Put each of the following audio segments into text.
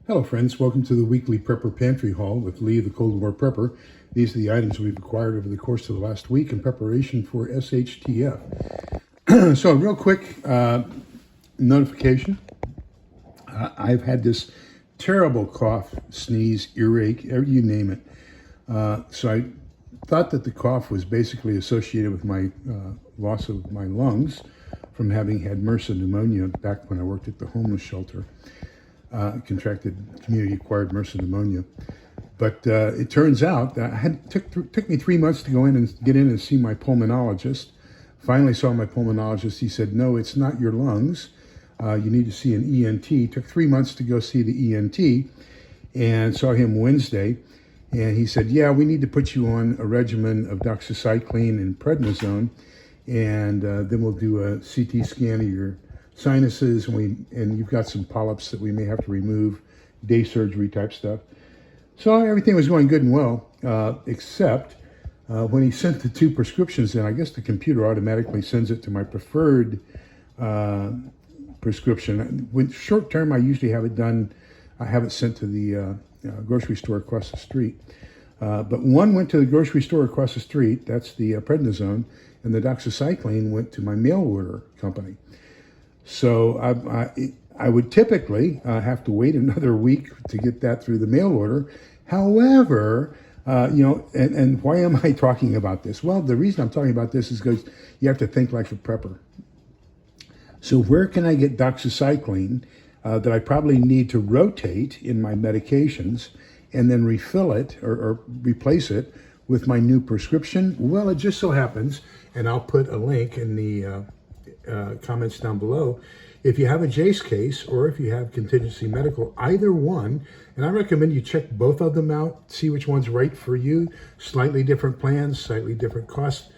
Hello friends, welcome to the weekly Prepper Pantry Haul with Lee, the Cold War Prepper. These are the items we've acquired over the course of the last week in preparation for SHTF. So real quick notification. I've had this terrible cough, sneeze, earache, you name it. So I thought that the cough was basically associated with my loss of my lungs from having had MRSA pneumonia back when I worked at the homeless shelter. Contracted community-acquired MRSA pneumonia. But it turns out that took me 3 months to go in and get in and see my pulmonologist. Finally saw my pulmonologist. He said, no, it's not your lungs. You need to see an ENT. Took 3 months to go see the ENT and saw him Wednesday. And he said, yeah, we need to put you on a regimen of doxycycline and prednisone. And then we'll do a CT scan of your sinuses, and you've got some polyps that we may have to remove, day surgery type stuff. So everything was going good and well, except when he sent the 2 prescriptions in. I guess the computer automatically sends it to my preferred prescription. With short term, I usually have it done. I have it sent to the grocery store across the street. But one went to the grocery store across the street. That's the prednisone, and the doxycycline went to my mail order company. So I would typically have to wait another week to get that through the mail order. However, and why am I talking about this? Well, the reason I'm talking about this is because you have to think like a prepper. So where can I get doxycycline that I probably need to rotate in my medications and then refill it or replace it with my new prescription? Well, it just so happens, and I'll put a link in the comments down below. If you have a Jace case or if you have contingency medical, either one, and I recommend you check both of them out, see which one's right for you. Slightly different plans, slightly different costs,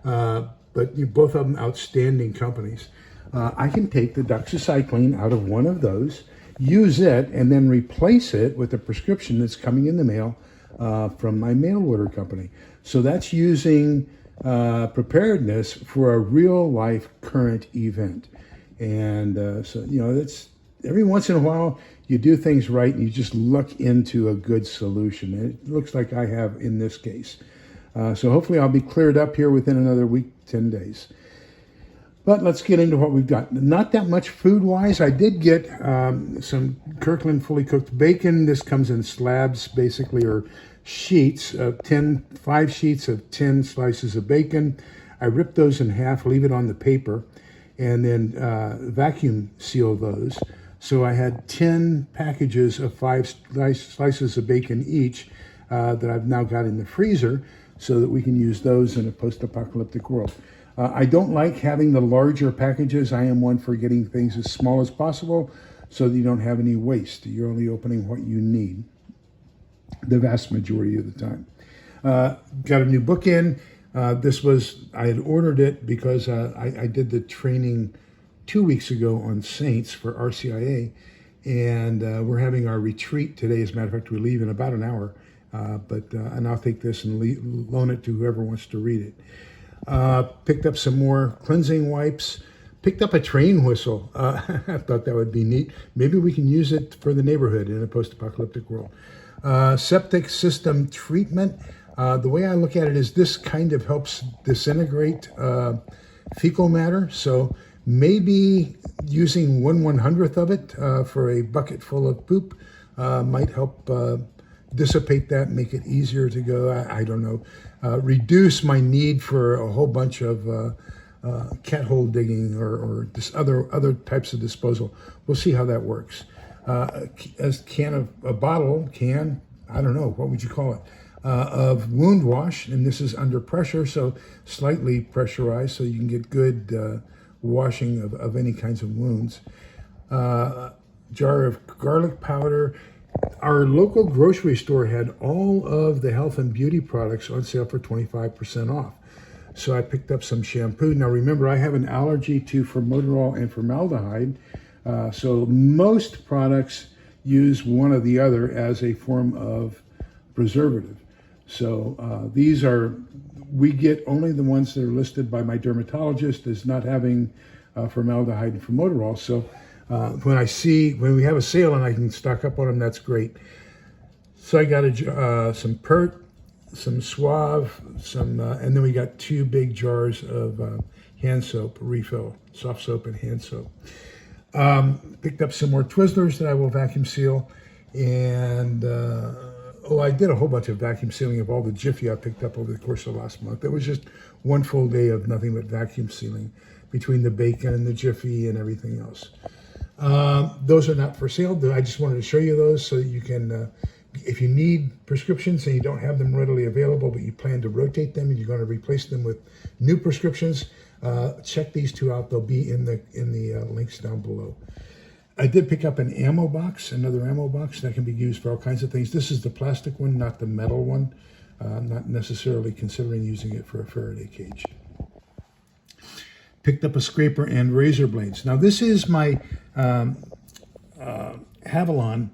but both of them outstanding companies. I can take the doxycycline out of one of those, use it, and then replace it with a prescription that's coming in the mail from my mail order company. So that's using preparedness for a real life current event. And so, that's every once in a while you do things right and you just look into a good solution. And it looks like I have in this case. So hopefully I'll be cleared up here within another week, 10 days. But let's get into what we've got. Not that much food-wise. I did get some Kirkland fully cooked bacon. This comes in slabs, basically, or sheets of 5 sheets of 10 slices of bacon. I rip those in half, leave it on the paper, and then vacuum seal those. So I had 10 packages of 5 slices of bacon each that I've now got in the freezer so that we can use those in a post-apocalyptic world. I don't like having the larger packages. I am one for getting things as small as possible so that you don't have any waste. You're only opening what you need the vast majority of the time. Got a new book in. I had ordered it because I did the training 2 weeks ago on Saints for RCIA, and we're having our retreat today. As a matter of fact, we leave in about an hour, and I'll take this and loan it to whoever wants to read it. Picked up some more cleansing wipes. Picked up a train whistle. I thought that would be neat. Maybe we can use it for the neighborhood in a post-apocalyptic world. Septic system treatment. The way I look at it is this kind of helps disintegrate fecal matter. So maybe using 1/100th of it for a bucket full of poop might help dissipate that, make it easier to go. I don't know. Reduce my need for a whole bunch of cat hole digging or this other types of disposal. We'll see how that works. A bottle, I don't know, what would you call it, of wound wash, and this is under pressure, so slightly pressurized so you can get good washing of any kinds of wounds. Jar of garlic powder. Our local grocery store had all of the health and beauty products on sale for 25% off. So I picked up some shampoo. Now remember, I have an allergy to formoterol and formaldehyde. So most products use one or the other as a form of preservative. So we get only the ones that are listed by my dermatologist as not having formaldehyde and formoterol. So When we have a sale and I can stock up on them, that's great. So I got some Pert, some Suave, and then we got 2 big jars of hand soap, refill, soft soap and hand soap. Picked up some more Twizzlers that I will vacuum seal, and I did a whole bunch of vacuum sealing of all the Jiffy I picked up over the course of the last month. It was just one full day of nothing but vacuum sealing between the bacon and the Jiffy and everything else. Those are not for sale. I just wanted to show you those so that you can, if you need prescriptions and you don't have them readily available, but you plan to rotate them and you're going to replace them with new prescriptions, check these 2 out. They'll be in the links down below. I did pick up an ammo box, another ammo box that can be used for all kinds of things. This is the plastic one, not the metal one. I'm not necessarily considering using it for a Faraday cage. Picked up a scraper and razor blades. Now this is my Havalon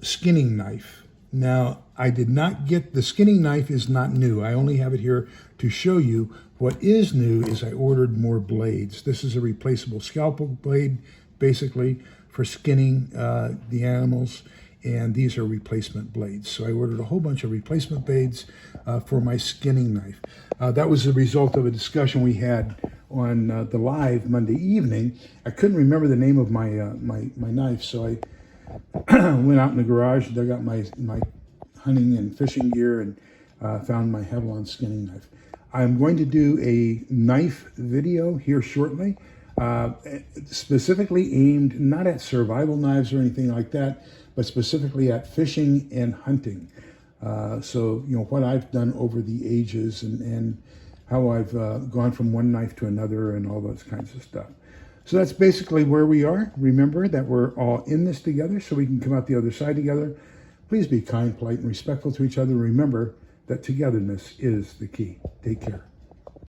skinning knife. Now I did not get, the skinning knife is not new. I only have it here to show you. What is new is I ordered more blades. This is a replaceable scalpel blade, basically, for skinning the animals, and these are replacement blades. So I ordered a whole bunch of replacement blades for my skinning knife. That was the result of a discussion we had on the live Monday evening. I couldn't remember the name of my knife, so I went out in the garage, dug out my hunting and fishing gear, and found my Havalon skinning knife. I'm going to do a knife video here shortly, specifically aimed not at survival knives or anything like that, but specifically at fishing and hunting. So, what I've done over the ages and how I've gone from one knife to another and all those kinds of stuff. So that's basically where we are. Remember that we're all in this together so we can come out the other side together. Please be kind, polite, and respectful to each other. Remember that togetherness is the key. Take care.